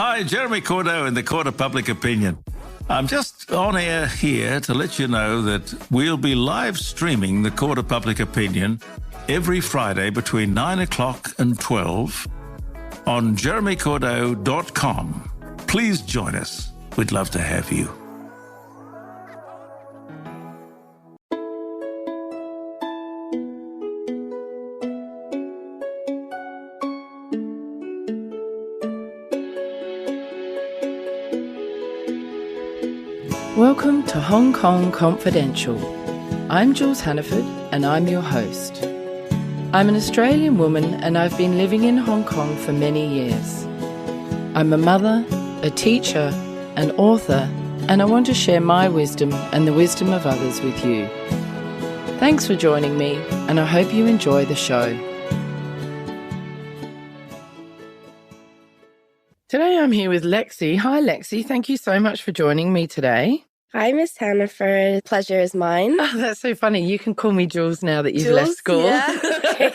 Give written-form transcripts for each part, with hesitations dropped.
Hi, Jeremy Cordeaux in the Court of Public Opinion. I'm just on air here to let you know that we'll be live streaming the Court of Public Opinion every Friday between 9 o'clock and 12 on jeremycordeaux.com. Please join us. We'd love to have you. Welcome to Hong Kong Confidential. I'm Jules Hannaford and I'm your host. I'm an Australian woman and I've been living in Hong Kong for many years. I'm a mother, a teacher, an author, and I want to share my wisdom and the wisdom of others with you. Thanks for joining me and I hope you enjoy the show. Today I'm here with Lexi. Hi Lexi, thank you so much for joining me today. Hi, Miss Hannaford. Pleasure is mine. Oh, that's so funny. You can call me Jules now that you've left school. Yeah. Okay.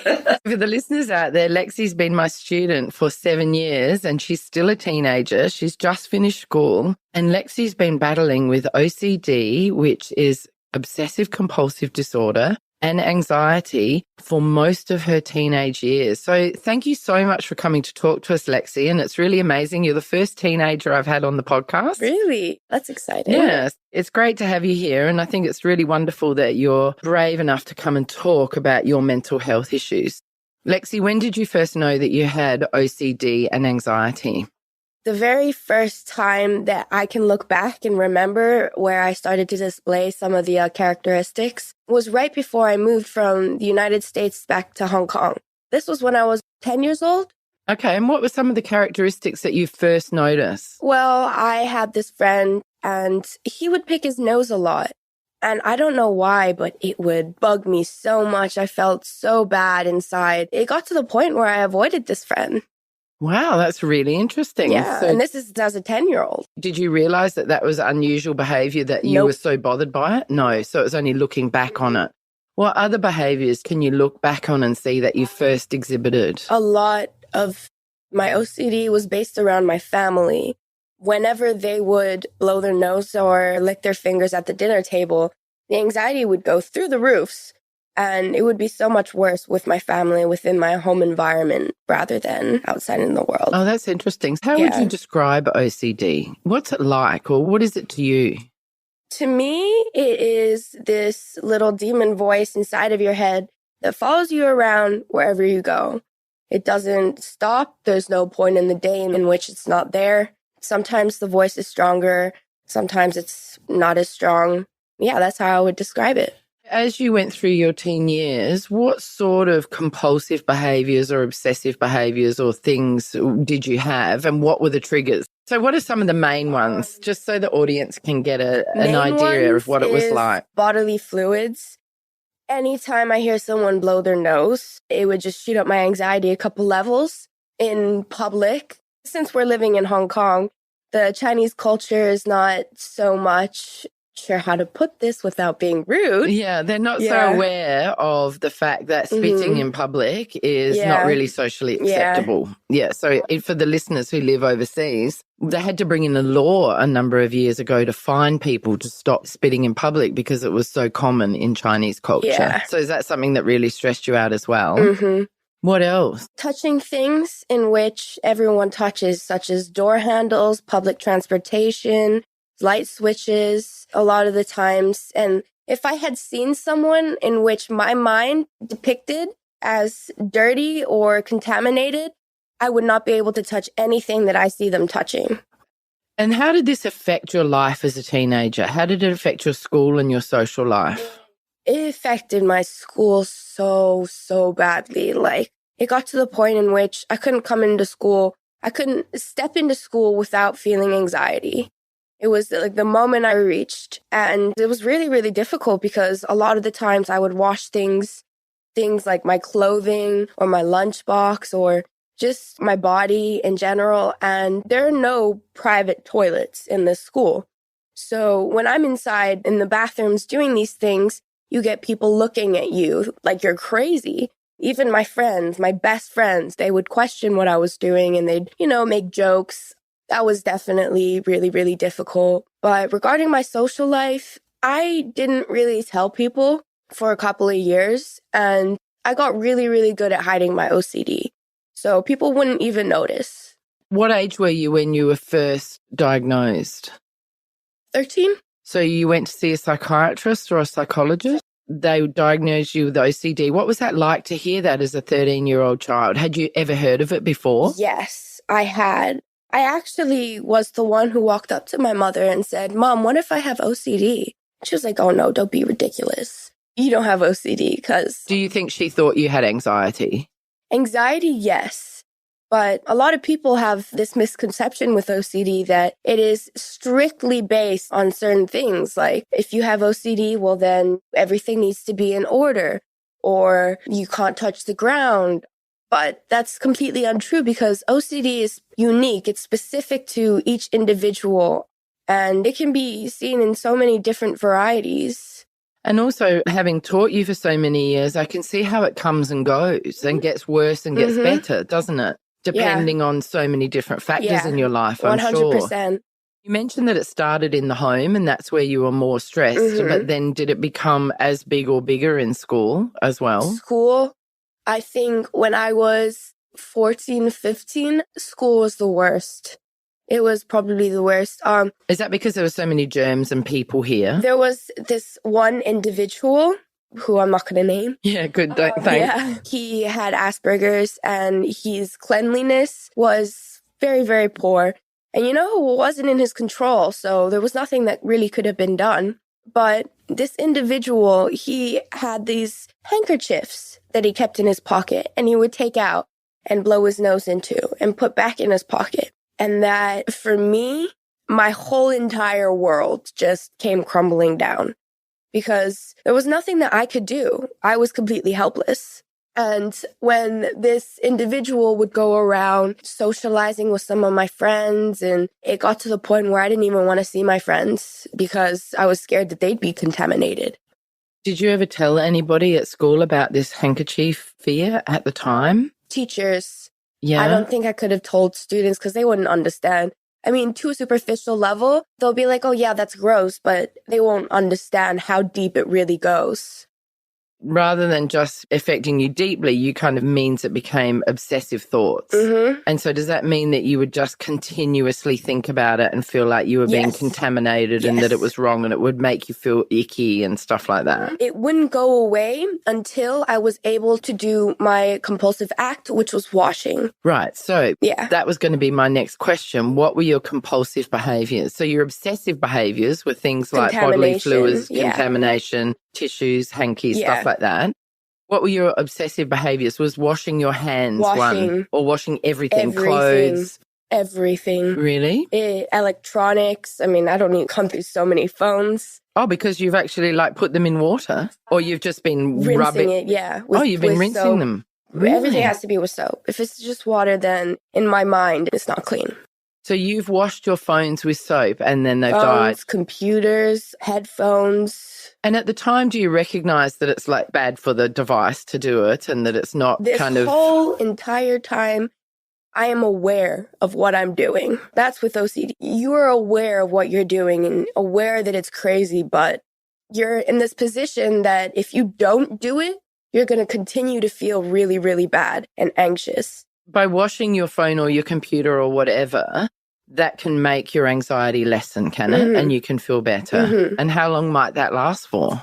For the listeners out there, Lexi's been my student for 7 years and she's still a teenager. She's just finished school and Lexi's been battling with OCD, which is obsessive compulsive disorder, and anxiety for most of her teenage years. So thank you so much for coming to talk to us, Lexi. And it's really amazing. You're the first teenager I've had on the podcast. Really? That's exciting. Yes. It's great to have you here. And I think it's really wonderful that you're brave enough to come and talk about your mental health issues. Lexi, when did you first know that you had OCD and anxiety? The very first time that I can look back and remember where I started to display some of the characteristics was right before I moved from the United States back to Hong Kong. This was when I was 10 years old. Okay, and what were some of the characteristics that you first noticed? Well, I had this friend and he would pick his nose a lot. And I don't know why, but it would bug me so much. I felt so bad inside. It got to the point where I avoided this friend. Wow, that's really interesting. Yeah, so and this is as a 10-year-old. Did you realize that that was unusual behavior, that you were so bothered by it? No, so it was only looking back on it. What other behaviors can you look back on and see that you first exhibited? A lot of my OCD was based around my family. Whenever they would blow their nose or lick their fingers at the dinner table, the anxiety would go through the roofs. And it would be so much worse with my family within my home environment rather than outside in the world. Oh, that's interesting. How would you describe OCD? What's it like, or what is it to you? To me, it is this little demon voice inside of your head that follows you around wherever you go. It doesn't stop. There's no point in the day in which it's not there. Sometimes the voice is stronger. Sometimes it's not as strong. Yeah, that's how I would describe it. As you went through your teen years, what sort of compulsive behaviours or obsessive behaviours or things did you have, and what were the triggers? So what are some of the main ones, just so the audience can get an idea of what it was like? Bodily fluids. Anytime I hear someone blow their nose, it would just shoot up my anxiety a couple levels. In public, since we're living in Hong Kong, the Chinese culture is not so much sure how to put this without being rude. Yeah, they're not so aware of the fact that spitting in public is not really socially acceptable. Yeah, so for the listeners who live overseas, they had to bring in a law a number of years ago to fine people to stop spitting in public because it was so common in Chinese culture. Yeah. So is that something that really stressed you out as well? Mm-hmm. What else? Touching things in which everyone touches, such as door handles, public transportation, light switches, a lot of the times. And if I had seen someone in which my mind depicted as dirty or contaminated, I would not be able to touch anything that I see them touching. And how did this affect your life as a teenager? How did it affect your school and your social life? It affected my school so badly. Like, it got to the point in which I couldn't come into school. I couldn't step into school without feeling anxiety. It was like the moment I reached. And it was really, really difficult because a lot of the times I would wash things like my clothing or my lunchbox or just my body in general. And there are no private toilets in this school. So when I'm inside in the bathrooms doing these things, you get people looking at you like you're crazy. Even my friends, my best friends, they would question what I was doing and they'd, make jokes. That was definitely really, really difficult. But regarding my social life, I didn't really tell people for a couple of years, and I got really, really good at hiding my OCD. So people wouldn't even notice. What age were you when you were first diagnosed? 13? So you went to see a psychiatrist or a psychologist? They diagnosed you with OCD. What was that like to hear that as a 13-year-old child? Had you ever heard of it before? Yes, I had. I actually was the one who walked up to my mother and said, Mom, what if I have OCD? She was like, oh no, don't be ridiculous. You don't have OCD because... Do you think she thought you had anxiety? Anxiety, yes. But a lot of people have this misconception with OCD that it is strictly based on certain things. Like if you have OCD, well, then everything needs to be in order or you can't touch the ground. But that's completely untrue because OCD is unique. It's specific to each individual and it can be seen in so many different varieties. And also, having taught you for so many years, I can see how it comes and goes and gets worse and gets better, doesn't it? Depending on so many different factors in your life, I'm 100%. sure. You mentioned that it started in the home and that's where you were more stressed, but then did it become as big or bigger in school as well? School, I think when I was 14, 15, school was the worst. It was probably the worst. Is that because there were so many germs and people here? There was this one individual who I'm not going to name. Yeah, good. Thanks. Yeah. He had Asperger's and his cleanliness was very, very poor. And it wasn't in his control. So there was nothing that really could have been done. But this individual, he had these handkerchiefs that he kept in his pocket and he would take out and blow his nose into and put back in his pocket. And that, for me, my whole entire world just came crumbling down because there was nothing that I could do. I was completely helpless. And when this individual would go around socializing with some of my friends, and it got to the point where I didn't even want to see my friends because I was scared that they'd be contaminated. Did you ever tell anybody at school about this handkerchief fear at the time? Teachers. Yeah. I don't think I could have told students because they wouldn't understand. I mean, to a superficial level, they'll be like, oh yeah, that's gross, but they won't understand how deep it really goes. Rather than just affecting you deeply, you kind of means it became obsessive thoughts. And so does that mean that you would just continuously think about it and feel like you were being contaminated and that it was wrong and it would make you feel icky and stuff like that? It wouldn't go away until I was able to do my compulsive act, which was washing. Right. So that was going to be my next question. What were your compulsive behaviors? So your obsessive behaviors were things like bodily fluids, contamination, tissues, hankies, stuff like that. What were your obsessive behaviors? Was washing your hands one or washing everything, clothes? Everything. Really? Electronics. I mean, I don't need to come through so many phones. Oh, because you've actually put them in water or you've just been rinsing rubbing it, yeah. You've been rinsing soap. them. Really? Everything has to be with soap. If it's just water, then in my mind, it's not clean. So you've washed your phones with soap and then they've died. died. Computers, headphones. And at the time, do you recognize that it's bad for the device to do it and that it's not this whole entire time, I am aware of what I'm doing. That's with OCD. You are aware of what you're doing and aware that it's crazy, but you're in this position that if you don't do it, you're going to continue to feel really, really bad and anxious. By washing your phone or your computer or whatever, that can make your anxiety lessen, can it? And you can feel better. And how long might that last for?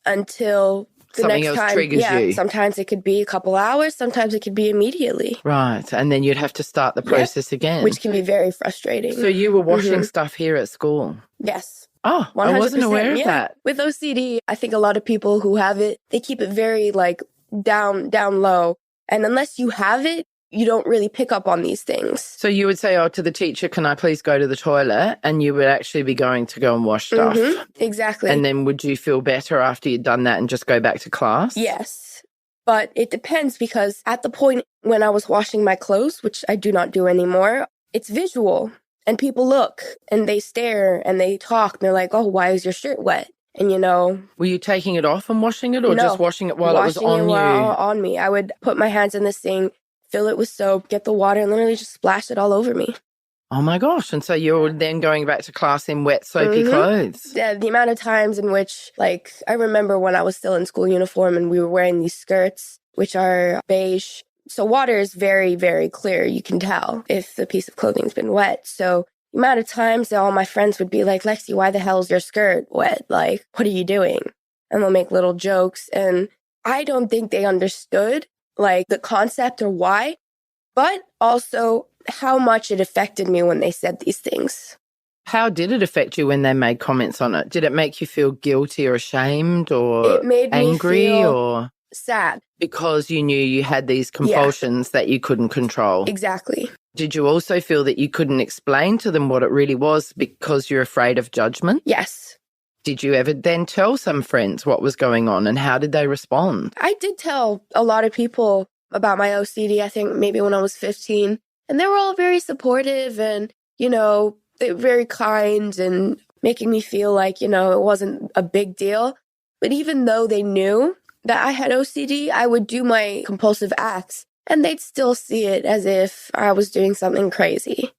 Until the something next else time, triggers you. Sometimes it could be a couple hours. Sometimes it could be immediately. Right. And then you'd have to start the process again. Which can be very frustrating. So you were washing stuff here at school? Yes. Oh, 100%. I wasn't aware of that. With OCD, I think a lot of people who have it, they keep it very down low. And unless you have it, you don't really pick up on these things. So you would say, to the teacher, can I please go to the toilet? And you would actually be going to go and wash stuff. Exactly. And then would you feel better after you'd done that and just go back to class? Yes. But it depends because at the point when I was washing my clothes, which I do not do anymore, it's visual. And people look and they stare and they talk. And they're like, oh, why is your shirt wet? And, Were you taking it off and washing it or just washing it while it was on you? On me. I would put my hands in the sink, fill it with soap, get the water, and literally just splash it all over me. Oh my gosh. And so you're then going back to class in wet, soapy clothes. Yeah, the amount of times in which, like, I remember when I was still in school uniform and we were wearing these skirts, which are beige. So water is very, very clear. You can tell if the piece of clothing's been wet. So the amount of times that all my friends would be like, Lexi, why the hell is your skirt wet? Like, what are you doing? And they'll make little jokes. And I don't think they understood, like, the concept or why, but also how much it affected me when they said these things. How did it affect you when they made comments on it? Did it make you feel guilty or ashamed or It made me angry feel or sad? because you knew you had these compulsions that you couldn't control? Exactly. Did you also feel that you couldn't explain to them what it really was because you're afraid of judgment? Yes. Did you ever then tell some friends what was going on and how did they respond? I did tell a lot of people about my OCD, I think maybe when I was 15. And they were all very supportive and, you know, they were very kind and making me feel like, you know, it wasn't a big deal. But even though they knew that I had OCD, I would do my compulsive acts and they'd still see it as if I was doing something crazy.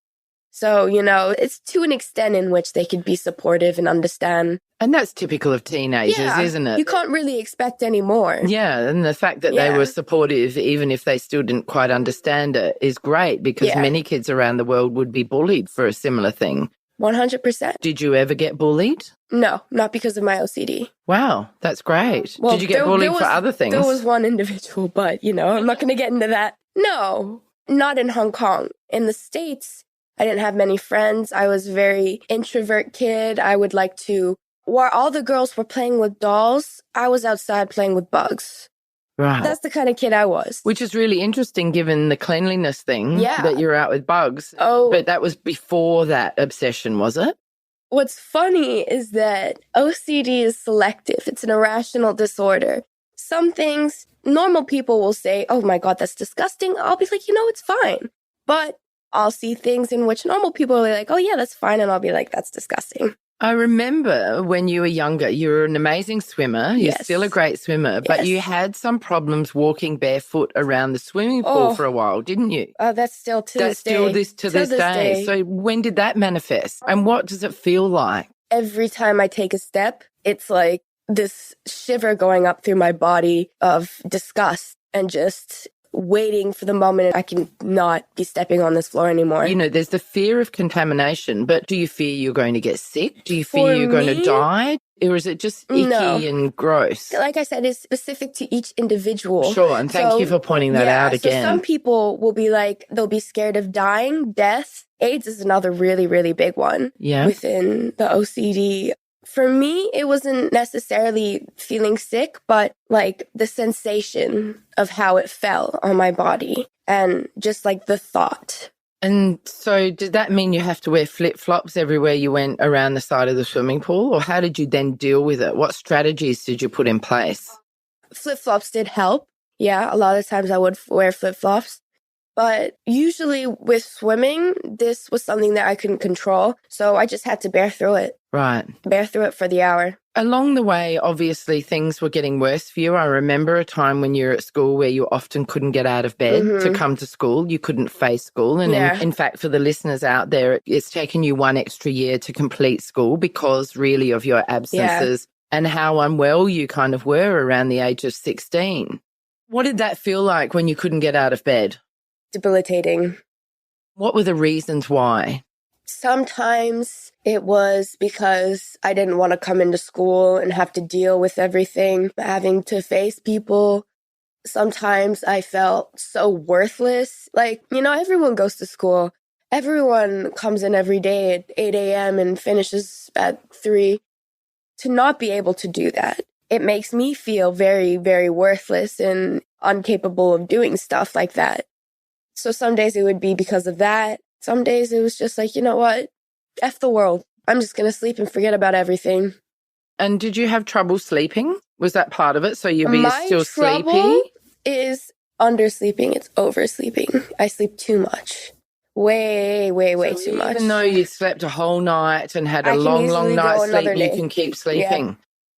So, you know, it's to an extent in which they could be supportive and understand. And that's typical of teenagers, isn't it? You can't really expect any more. Yeah, and the fact that they were supportive, even if they still didn't quite understand it, is great because many kids around the world would be bullied for a similar thing. 100%. Did you ever get bullied? No, not because of my OCD. Wow, that's great. Well, did you get bullied for other things? There was one individual, but, you know, I'm not going to get into that. No, not in Hong Kong. In the States, I didn't have many friends. I was a very introvert kid. I would like to, while all the girls were playing with dolls, I was outside playing with bugs. Right. That's the kind of kid I was. Which is really interesting given the cleanliness thing that you're out with bugs. Oh. But that was before that obsession, was it? What's funny is that OCD is selective. It's an irrational disorder. Some things, normal people will say, oh my God, that's disgusting. I'll be like, you know, it's fine. But I'll see things in which normal people are like, oh yeah, that's fine. And I'll be like, that's disgusting. I remember when you were younger, you were an amazing swimmer. You're still a great swimmer, but you had some problems walking barefoot around the swimming pool for a while, didn't you? Oh, that's still to this day. That's still to this day. So when did that manifest? And what does it feel like? Every time I take a step, it's like this shiver going up through my body of disgust and just waiting for the moment I can not be stepping on this floor anymore. You know, there's the fear of contamination, but do you fear you're going to get sick? Do you fear you're going to die? Or is it just icky and gross? Like I said, it's specific to each individual. Sure, and thank you for pointing that out again. So some people will be like, they'll be scared of dying, death. AIDS is another really, really big one within the OCD. For me, it wasn't necessarily feeling sick, but like the sensation of how it felt on my body and just like the thought. And so did that mean you have to wear flip-flops everywhere you went around the side of the swimming pool? Or how did you then deal with it? What strategies did you put in place? Flip-flops did help. Yeah, a lot of times I would wear flip-flops. But usually with swimming, this was something that I couldn't control. So I just had to bear through it. Right. Bear through it for the hour. Along the way, obviously, things were getting worse for you. I remember a time when you were at school where you often couldn't get out of bed to come to school. You couldn't face school. And in fact, for the listeners out there, it's taken you one extra year to complete school because really of your absences and how unwell you kind of were around the age of 16. What did that feel like when you couldn't get out of bed? Debilitating. What were the reasons why? Sometimes it was because I didn't want to come into school and have to deal with everything, having to face people. Sometimes I felt so worthless. Like, you know, everyone goes to school. Everyone comes in every day at 8 a.m. and finishes at 3. To not be able to do that, it makes me feel very, very worthless and incapable of doing stuff like that. So some days it would be because of that. Some days it was just like, you know what? F the world. I'm just going to sleep and forget about everything. And did you have trouble sleeping? Was that part of it? So you'd be still sleepy? My trouble is undersleeping. It's oversleeping. I sleep too much. Way too much. Even though you slept a whole night and had a long night's sleep, you can keep sleeping.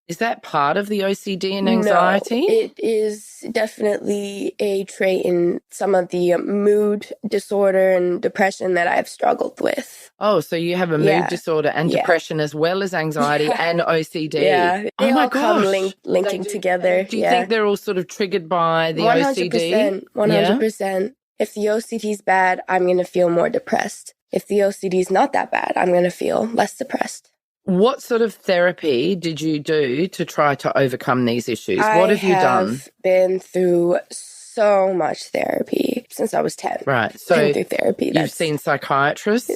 Is that part of the OCD and anxiety? No, it is definitely a trait in some of the mood disorder and depression that I've struggled with. Oh, so you have a mood disorder and depression as well as anxiety and OCD. Yeah, they all come linking do, together. Do you think they're all sort of triggered by the 100%, OCD? 100%. If the OCD is bad, I'm going to feel more depressed. If the OCD is not that bad, I'm going to feel less depressed. What sort of therapy did you do to try to overcome these issues? What have you done? I've been through so much therapy since I was 10. Right. So been through therapy. You've seen psychiatrists,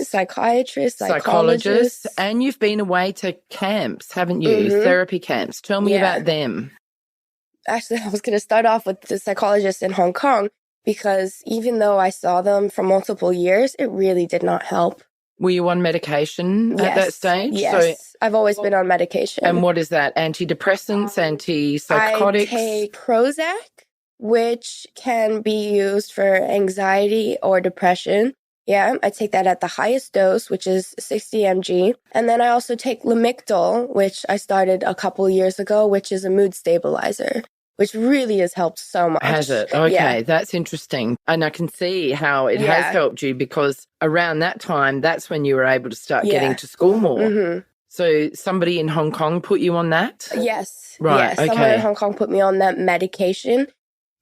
psychologists, and you've been away to camps, haven't you? Therapy camps. Tell me about them. Actually, I was going to start off with the psychologist in Hong Kong because even though I saw them for multiple years, it really did not help. Were you on medication at that stage? Yes, so, I've always been on medication. And what is that? Antidepressants, antipsychotics? I take Prozac, which can be used for anxiety or depression. Yeah, I take that at the highest dose, which is 60 mg. And then I also take Lamictal, which I started a couple years ago, which is a mood stabilizer, which really has helped so much. Has it? Okay, that's interesting. And I can see how it has helped you because around that time, that's when you were able to start getting to school more. So somebody in Hong Kong put you on that? Yes. Right, yes. Someone in Hong Kong put me on that medication.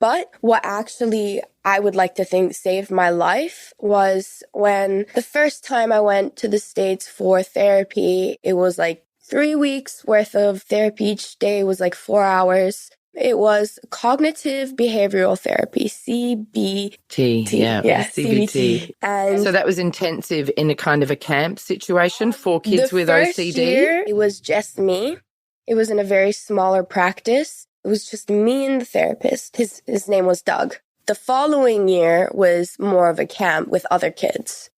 But what actually I would like to think saved my life was when the first time I went to the States for therapy, it was like 3 weeks worth of therapy. Each day was like 4 hours. It was cognitive behavioral therapy, CBT. Yeah, CBT. And so that was intensive in a kind of a camp situation for kids with OCD? The first year, it was just me. It was in a very smaller practice. It was just me and the therapist. His name was Doug. The following year was more of a camp with other kids,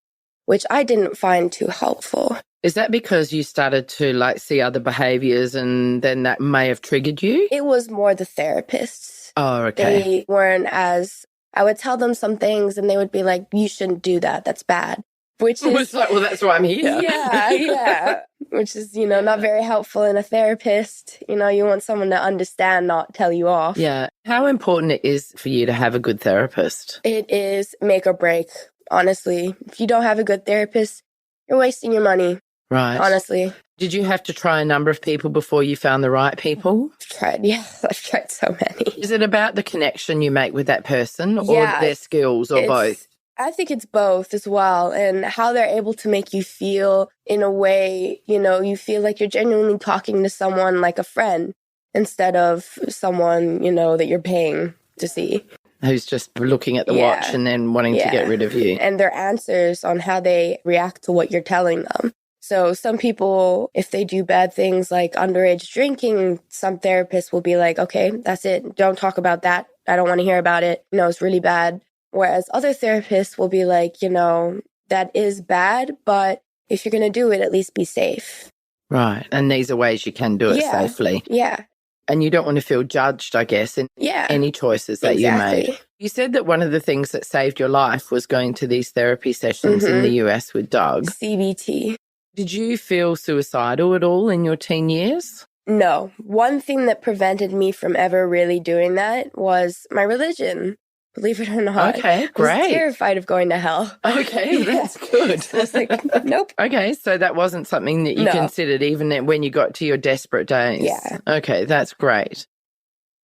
which I didn't find too helpful. Is that because you started to see other behaviors and then that may have triggered you? It was more the therapists. Oh, okay. They weren't as, I would tell them some things and they would be like, you shouldn't do that. That's bad. Which is like, well, that's why I'm here. Yeah. Which is, not very helpful in a therapist. You want someone to understand, not tell you off. Yeah. How important it is for you to have a good therapist? It is make or break, honestly. If you don't have a good therapist, you're wasting your money. Right. Honestly. Did you have to try a number of people before you found the right people? I've tried so many. Is it about the connection you make with that person or their skills or both? I think it's both as well, and how they're able to make you feel in a way, you feel like you're genuinely talking to someone like a friend instead of someone, that you're paying to see. Who's just looking at the watch and then wanting to get rid of you. And their answers on how they react to what you're telling them. So some people, if they do bad things like underage drinking, some therapists will be like, okay, that's it. Don't talk about that. I don't want to hear about it. It's really bad. Whereas other therapists will be like, that is bad, but if you're going to do it, at least be safe. Right. And these are ways you can do it safely. Yeah. And you don't want to feel judged, I guess, in any choices that you made. You said that one of the things that saved your life was going to these therapy sessions in the US with Doug. CBT. Did you feel suicidal at all in your teen years? No. One thing that prevented me from ever really doing that was my religion. Believe it or not. Okay, great. I was terrified of going to hell. Okay, that's good. I was like, nope. Okay, so that wasn't something that you considered even when you got to your desperate days? Yeah. Okay, that's great.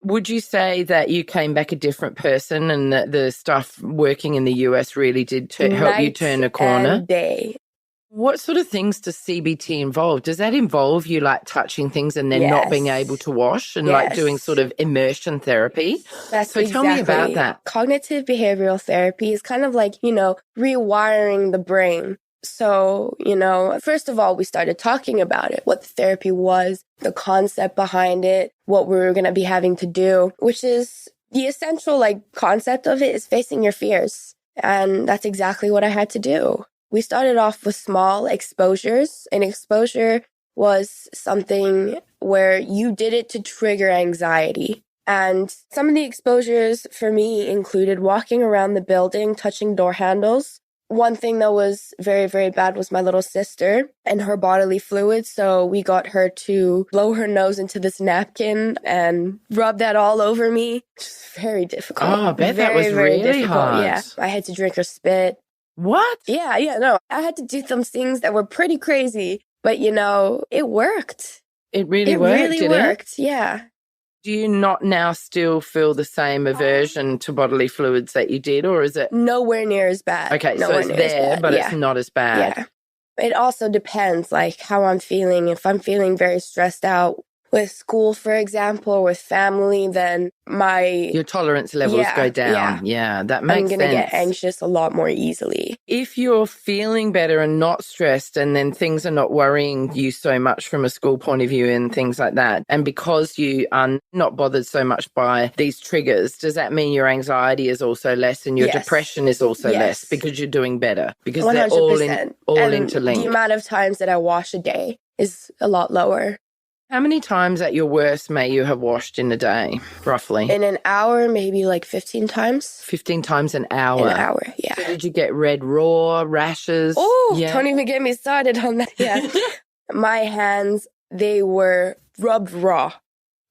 Would you say that you came back a different person and that the stuff working in the US really did help you turn a corner? And day. What sort of things does CBT involve? Does that involve you touching things and then not being able to wash and doing sort of immersion therapy? So tell me about that. Cognitive behavioral therapy is kind of like, rewiring the brain. So, first of all, we started talking about it, what the therapy was, the concept behind it, what we were going to be having to do, which is the essential concept of it is facing your fears. And that's exactly what I had to do. We started off with small exposures. An exposure was something where you did it to trigger anxiety. And some of the exposures for me included walking around the building, touching door handles, One thing that was very, very bad was my little sister and her bodily fluids. So we got her to blow her nose into this napkin and rub that all over me. It's very difficult. Oh, I bet very, that was very really difficult. hard. Yeah. I had to drink her spit. What? Yeah, no. I had to do some things that were pretty crazy, but it worked. It really worked, really did worked, yeah. Do you not now still feel the same aversion to bodily fluids that you did, or is it? Nowhere near as bad. Okay, so Nowhere it's near as there, bad. but Yeah. it's not as bad. Yeah. It also depends, like, how I'm feeling. If I'm feeling very stressed out with school, for example, or with family, then Your tolerance levels go down. Yeah, that makes sense. I'm going to get anxious a lot more easily. If you're feeling better and not stressed, and then things are not worrying you so much from a school point of view and things like that, and because you are not bothered so much by these triggers, does that mean your anxiety is also less and your depression is also less because you're doing better? Because 100%. They're all interlinked. The amount of times that I wash a day is a lot lower. How many times at your worst may you have washed in a day, roughly? In an hour, maybe like 15 times. 15 times an hour? An hour, yeah. So did you get red raw, rashes? Oh, don't even get me started on that. Yeah. My hands, they were rubbed raw.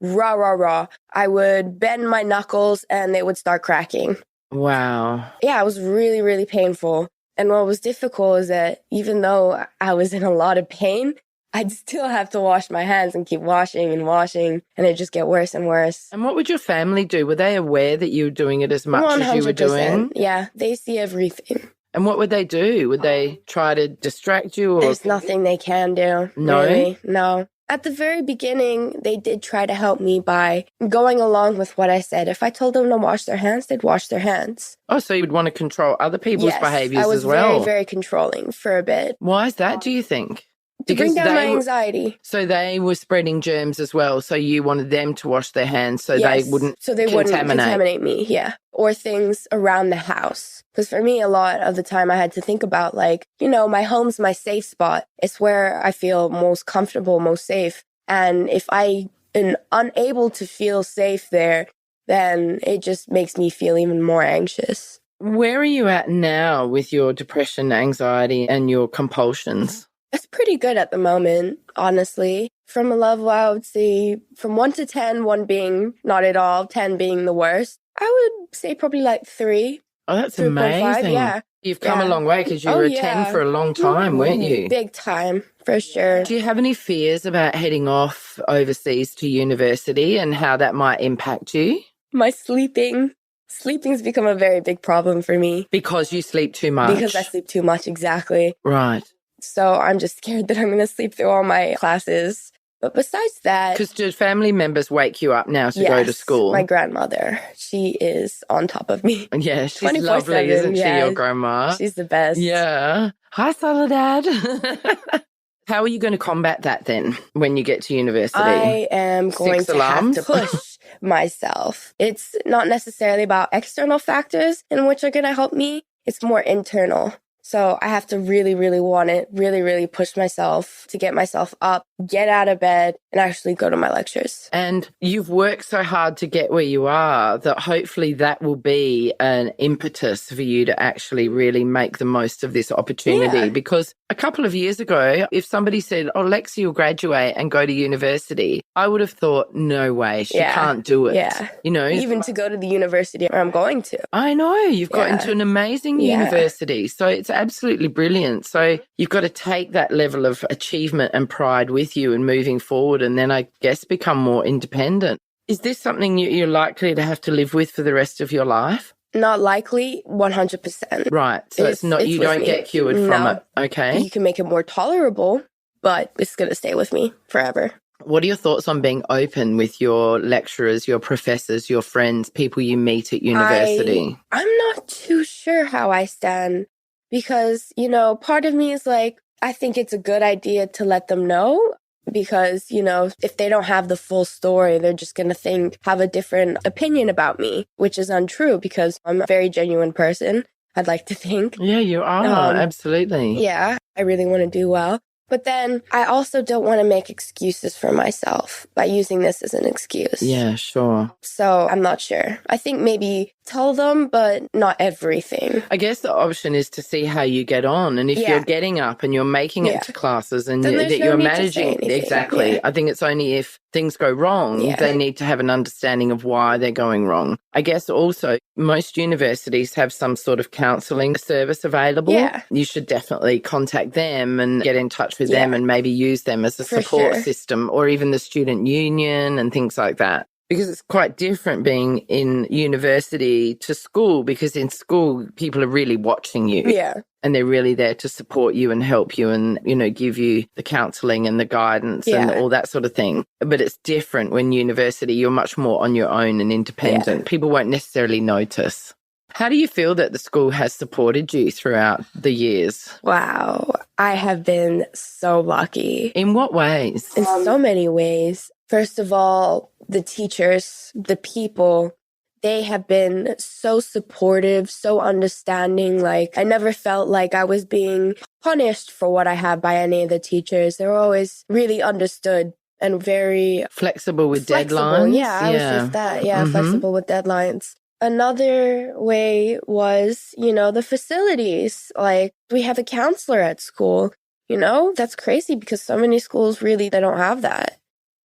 Raw. I would bend my knuckles and they would start cracking. Wow. Yeah, it was really, really painful. And what was difficult is that even though I was in a lot of pain, I'd still have to wash my hands and keep washing, and it'd just get worse and worse. And what would your family do? Were they aware that you were doing it as much as you were doing? Yeah, they see everything. And what would they do? Would they try to distract you? Or? There's nothing they can do. No? Really. No. At the very beginning, they did try to help me by going along with what I said. If I told them to wash their hands, they'd wash their hands. Oh, so you would want to control other people's behaviors as well? I was very, very controlling for a bit. Why is that, do you think? To bring down my anxiety. So they were spreading germs as well. So you wanted them to wash their hands so they wouldn't contaminate me, yeah. Or things around the house. Because for me, a lot of the time I had to think about my home's my safe spot. It's where I feel most comfortable, most safe. And if I am unable to feel safe there, then it just makes me feel even more anxious. Where are you at now with your depression, anxiety, and your compulsions? It's pretty good at the moment, honestly. From a level, I would say from 1 to 10, 1 being not at all, 10 being the worst. I would say probably like 3. Oh, that's amazing. Yeah. You've come a long way because you were a 10 for a long time, weren't you? Big time, for sure. Do you have any fears about heading off overseas to university and how that might impact you? My sleeping. Sleeping's become a very big problem for me. Because you sleep too much? Because I sleep too much, exactly. Right. So I'm just scared that I'm going to sleep through all my classes. But besides that... Because do family members wake you up now to go to school? My grandmother. She is on top of me. Yeah, she's lovely, isn't she, your grandma? She's the best. Yeah. Hi, Soledad. How are you going to combat that then when you get to university? I am going to have to push myself. It's not necessarily about external factors in which are going to help me. It's more internal. So I have to really, really want it, really, really push myself to get myself up, get out of bed, and actually go to my lectures. And you've worked so hard to get where you are that hopefully that will be an impetus for you to actually really make the most of this opportunity. Yeah. Because a couple of years ago, if somebody said, oh, Lexi will graduate and go to university, I would have thought, no way, she can't do it. Yeah. Even to go to the university where I'm going to. I know, you've got into an amazing university. So it's absolutely brilliant. So you've got to take that level of achievement and pride with you and moving forward, and then I guess become more independent. Is this something you're likely to have to live with for the rest of your life? Not likely, 100%. Right. So it's not, you don't get cured from it. Okay. You can make it more tolerable, but it's going to stay with me forever. What are your thoughts on being open with your lecturers, your professors, your friends, people you meet at university? I'm not too sure how I stand because, part of me is like, I think it's a good idea to let them know because, if they don't have the full story, they're just going to have a different opinion about me, which is untrue because I'm a very genuine person, I'd like to think. Yeah, you are. Absolutely. Yeah, I really want to do well. But then I also don't want to make excuses for myself by using this as an excuse. Yeah, sure. So I'm not sure. I think maybe tell them, but not everything. I guess the option is to see how you get on. And if you're getting up and you're making it to classes and that you're managing, exactly. I think it's only if things go wrong, they need to have an understanding of why they're going wrong. I guess also most universities have some sort of counselling service available. Yeah. You should definitely contact them and get in touch with them and maybe use them as a support system, or even the student union and things like that. Because it's quite different being in university to school, because in school, people are really watching you. Yeah. And they're really there to support you and help you and, you know, give you the counselling and the guidance and all that sort of thing. But it's different when university, you're much more on your own and independent. People won't necessarily notice. How do you feel that the school has supported you throughout the years? Wow. I have been so lucky. In what ways? In so many ways. First of all, the teachers, the people, they have been so supportive, so understanding. Like, I never felt like I was being punished for what I had by any of the teachers. They were always really understood and very flexible with deadlines. Yeah, I was just that. Yeah, flexible with deadlines. Another way was, you know, the facilities. Like, we have a counselor at school. You know, that's crazy because so many schools really, they don't have that.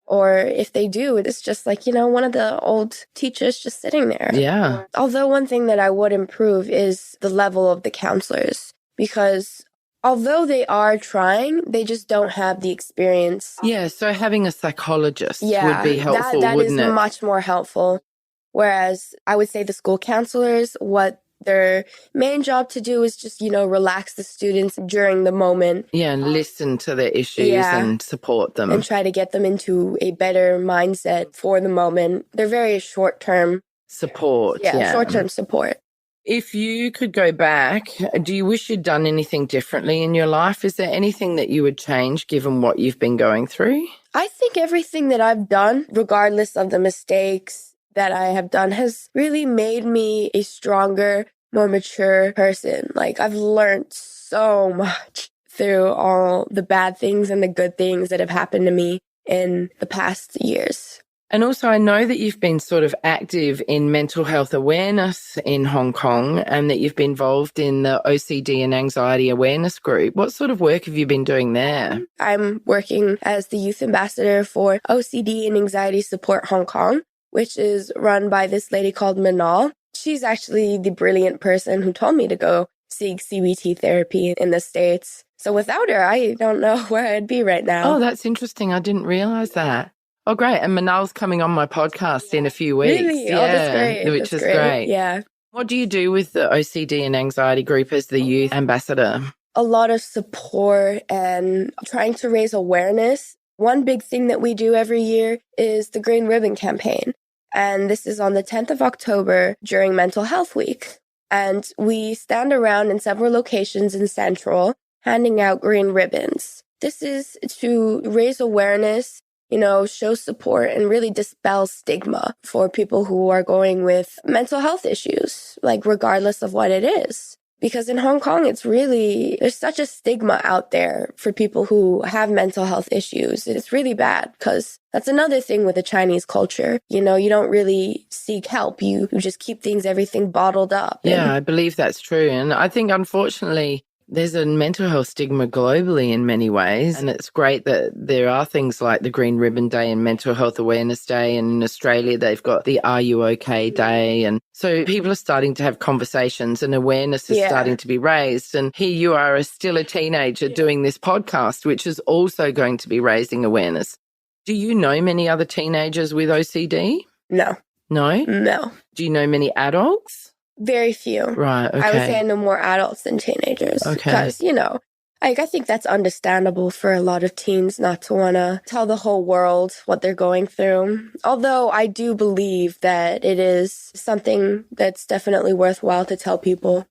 Or if they do, it's just like, you know, one of the old teachers just sitting there. Yeah. Although one thing that I would improve is the level of the counselors, because although they are trying, they just don't have the experience. Yeah, so having a psychologist would be helpful, that wouldn't it? That is much more helpful. Whereas I would say the school counselors, what their main job to do is just, you know, relax the students during the moment. Yeah, and listen to their issues and support them. And try to get them into a better mindset for the moment. They're very short-term support. Yeah, short-term support. If you could go back, do you wish you'd done anything differently in your life? Is there anything that you would change given what you've been going through? I think everything that I've done, regardless of the mistakes that I have done, has really made me a stronger, more mature person. Like, I've learned so much through all the bad things and the good things that have happened to me in the past years. And also, I know that you've been sort of active in mental health awareness in Hong Kong and that you've been involved in the OCD and anxiety awareness group. What sort of work have you been doing there? I'm working as the youth ambassador for OCD and Anxiety Support Hong Kong, which is run by this lady called Manal. She's actually the brilliant person who told me to go seek CBT therapy in the States. So without her, I don't know where I'd be right now. Oh, that's interesting. I didn't realize that. Oh, great. And Manal's coming on my podcast in a few weeks. Really? Yeah, that's great. Which is great. Yeah. What do you do with the OCD and anxiety group as the youth ambassador? A lot of support and trying to raise awareness. One big thing that we do every year is the Green Ribbon campaign. And this is on the 10th of October during Mental Health Week. And we stand around in several locations in Central handing out green ribbons. This is to raise awareness, you know, show support and really dispel stigma for people who are going with mental health issues, like regardless of what it is. Because in Hong Kong, there's such a stigma out there for people who have mental health issues. It's really bad because that's another thing with the Chinese culture. You know, you don't really seek help. You just keep everything bottled up. Yeah, I believe that's true. And I think, unfortunately, there's a mental health stigma globally in many ways, and it's great that there are things like the Green Ribbon Day and Mental Health Awareness Day, and in Australia they've got the Are You OK Day, and so people are starting to have conversations and awareness is starting to be raised, and here you are still a teenager doing this podcast, which is also going to be raising awareness. Do you know many other teenagers with OCD? No. No? No. Do you know many adults? Very few. Right, okay. I would say I know more adults than teenagers. Okay. Because, you know, I think that's understandable for a lot of teens not to want to tell the whole world what they're going through. Although I do believe that it is something that's definitely worthwhile to tell people.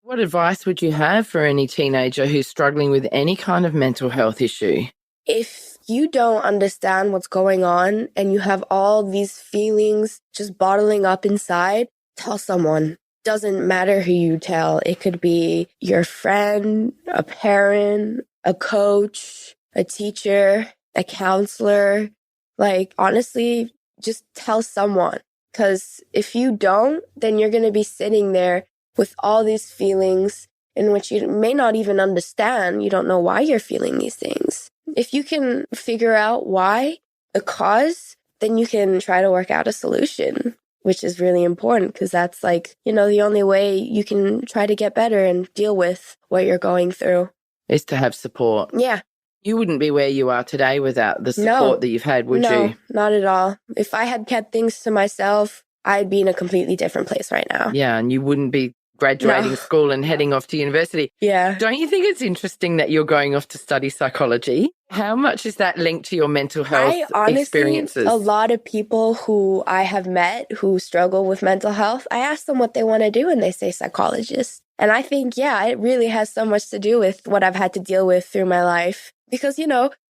What advice would you have for any teenager who's struggling with any kind of mental health issue? If you don't understand what's going on and you have all these feelings just bottling up inside, tell someone. Doesn't matter who you tell. It could be your friend, a parent, a coach, a teacher, a counselor. Like, honestly, just tell someone. Because if you don't, then you're going to be sitting there with all these feelings in which you may not even understand. You don't know why you're feeling these things. If you can figure out why, the cause, then you can try to work out a solution, which is really important because that's like, the only way you can try to get better and deal with what you're going through. Is to have support. Yeah. You wouldn't be where you are today without the support that you've had, would you? No, not at all. If I had kept things to myself, I'd be in a completely different place right now. Yeah, and you wouldn't be graduating school and heading off to university. Yeah. Don't you think it's interesting that you're going off to study psychology? How much is that linked to your mental health experiences? A lot of people who I have met who struggle with mental health, I ask them what they want to do and they say psychologist. And I think, it really has so much to do with what I've had to deal with through my life. Because,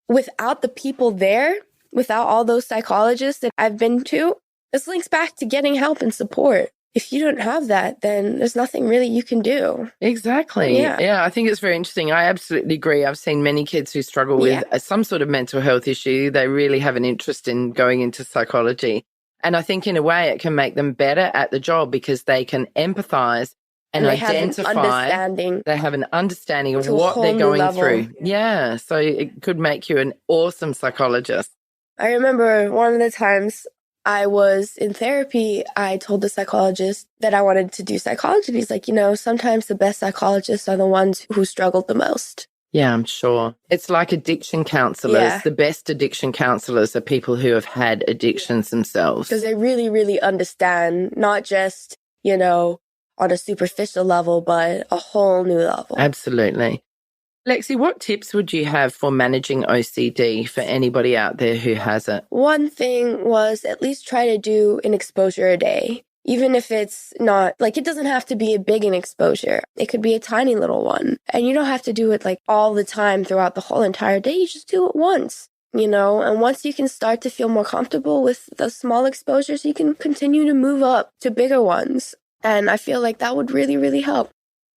without the people there, without all those psychologists that I've been to, this links back to getting help and support. If you don't have that, then there's nothing really you can do. Exactly. Yeah, I think it's very interesting. I absolutely agree. I've seen many kids who struggle with some sort of mental health issue. They really have an interest in going into psychology. And I think in a way it can make them better at the job because they can empathize and identify. They have an understanding of what they're going through. Yeah, so it could make you an awesome psychologist. I remember one of the times I was in therapy, I told the psychologist that I wanted to do psychology. He's like, sometimes the best psychologists are the ones who struggled the most. Yeah, I'm sure. It's like addiction counselors. Yeah. The best addiction counselors are people who have had addictions themselves. Because they really, really understand, not just, on a superficial level, but a whole new level. Absolutely. Lexi, what tips would you have for managing OCD for anybody out there who has it? One thing was at least try to do an exposure a day. Even if it's not, it doesn't have to be a big an exposure. It could be a tiny little one. And you don't have to do it all the time throughout the whole entire day. You just do it once, and once you can start to feel more comfortable with the small exposures, you can continue to move up to bigger ones. And I feel like that would really, really help.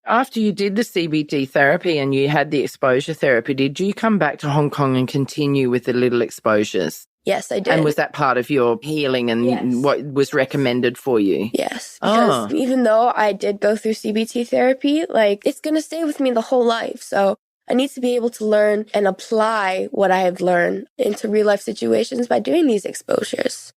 After you did the CBT therapy and you had the exposure therapy, did you come back to Hong Kong and continue with the little exposures? Yes, I did. And was that part of your healing and what was recommended for you? Yes, because even though I did go through CBT therapy, it's going to stay with me the whole life. So I need to be able to learn and apply what I have learned into real life situations by doing these exposures.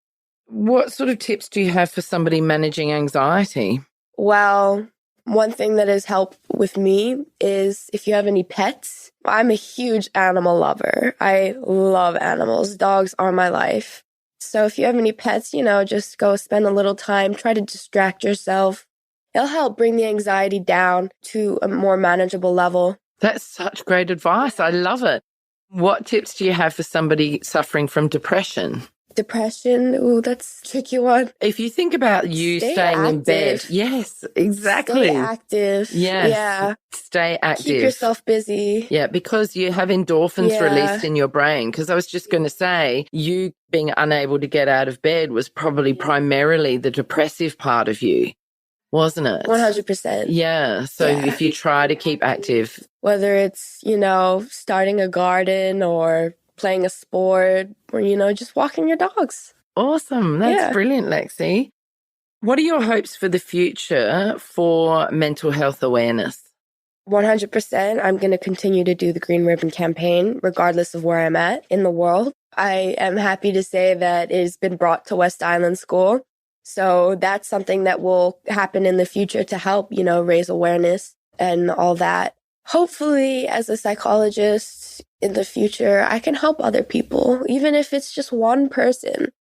What sort of tips do you have for somebody managing anxiety? Well, one thing that has helped with me is if you have any pets. I'm a huge animal lover. I love animals. Dogs are my life. So if you have any pets, just go spend a little time, try to distract yourself. It'll help bring the anxiety down to a more manageable level. That's such great advice. I love it. What tips do you have for somebody suffering from depression? Depression, ooh, that's a tricky one. If you think about you staying in bed. Yes, exactly. Stay active. Yes. Yeah. Stay active. Keep yourself busy. Yeah, because you have endorphins released in your brain. Because I was just going to say, you being unable to get out of bed was probably primarily the depressive part of you, wasn't it? 100%. Yeah. So if you try to keep active. Whether it's, starting a garden or playing a sport or, just walking your dogs. Awesome. That's brilliant, Lexi. What are your hopes for the future for mental health awareness? 100%. I'm going to continue to do the Green Ribbon campaign, regardless of where I'm at in the world. I am happy to say that it has been brought to West Island School. So that's something that will happen in the future to help, raise awareness and all that. Hopefully, as a psychologist in the future, I can help other people, even if it's just one person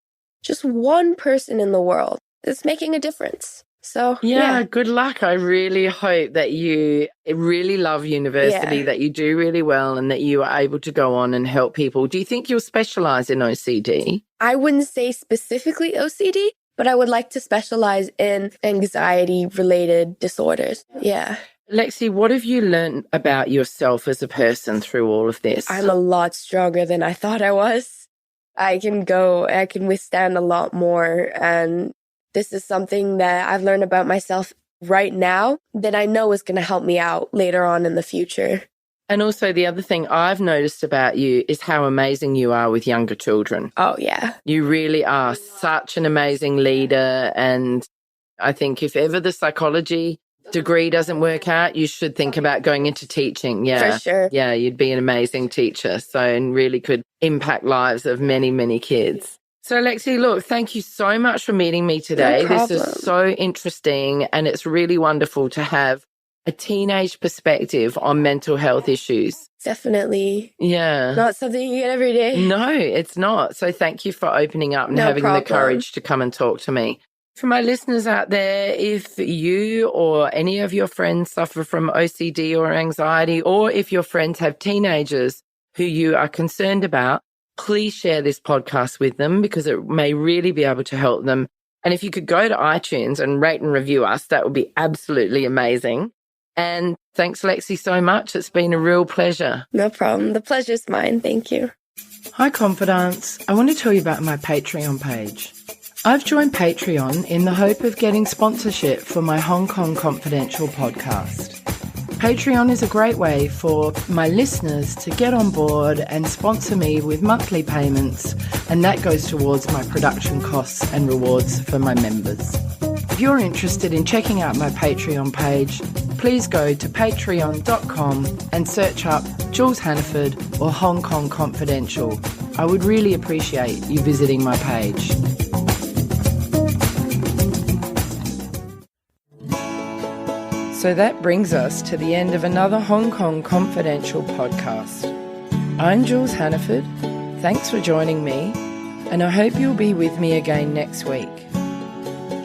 in the world that's making a difference. So, yeah, good luck. I really hope that you really love university, that you do really well and that you are able to go on and help people. Do you think you'll specialize in OCD? I wouldn't say specifically OCD, but I would like to specialize in anxiety-related disorders. Yeah. Lexi, what have you learned about yourself as a person through all of this? I'm a lot stronger than I thought I was. I can withstand a lot more. And this is something that I've learned about myself right now that I know is going to help me out later on in the future. And also the other thing I've noticed about you is how amazing you are with younger children. Oh, yeah. You really are such an amazing leader. And I think if ever the psychology degree doesn't work out, you should think about going into teaching. Yeah. For sure. Yeah, you'd be an amazing teacher. And really could impact lives of many, many kids. So, Lexi, look, thank you so much for meeting me today. No problem. This is so interesting, and it's really wonderful to have a teenage perspective on mental health issues. Definitely. Yeah. Not something you get every day. No, it's not. So thank you for opening up and having the courage to come and talk to me. For my listeners out there, if you or any of your friends suffer from OCD or anxiety, or if your friends have teenagers who you are concerned about, please share this podcast with them because it may really be able to help them. And if you could go to iTunes and rate and review us, that would be absolutely amazing. And thanks, Lexi, so much. It's been a real pleasure. No problem. The pleasure's mine. Thank you. Hi, Confidants. I want to tell you about my Patreon page. I've joined Patreon in the hope of getting sponsorship for my Hong Kong Confidential podcast. Patreon is a great way for my listeners to get on board and sponsor me with monthly payments, and that goes towards my production costs and rewards for my members. If you're interested in checking out my Patreon page, please go to patreon.com and search up Jules Hannaford or Hong Kong Confidential. I would really appreciate you visiting my page. So that brings us to the end of another Hong Kong Confidential podcast. I'm Jules Hannaford. Thanks for joining me, and I hope you'll be with me again next week.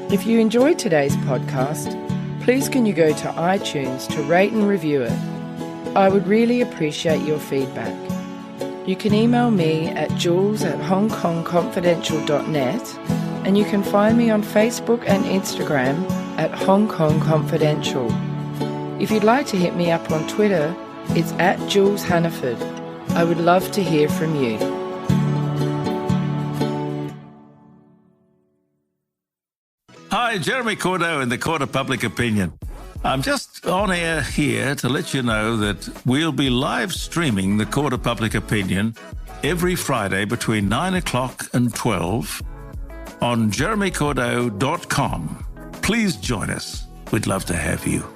If you enjoyed today's podcast, please can you go to iTunes to rate and review it. I would really appreciate your feedback. You can email me at jules@hongkongconfidential.net, and you can find me on Facebook and Instagram at Hong Kong Confidential. If you'd like to hit me up on Twitter, it's at Jules Hannaford. I would love to hear from you. Hi, Jeremy Cordeaux in the Court of Public Opinion. I'm just on air here to let you know that we'll be live streaming the Court of Public Opinion every Friday between 9 o'clock and 12 on jeremycordeaux.com. Please join us. We'd love to have you.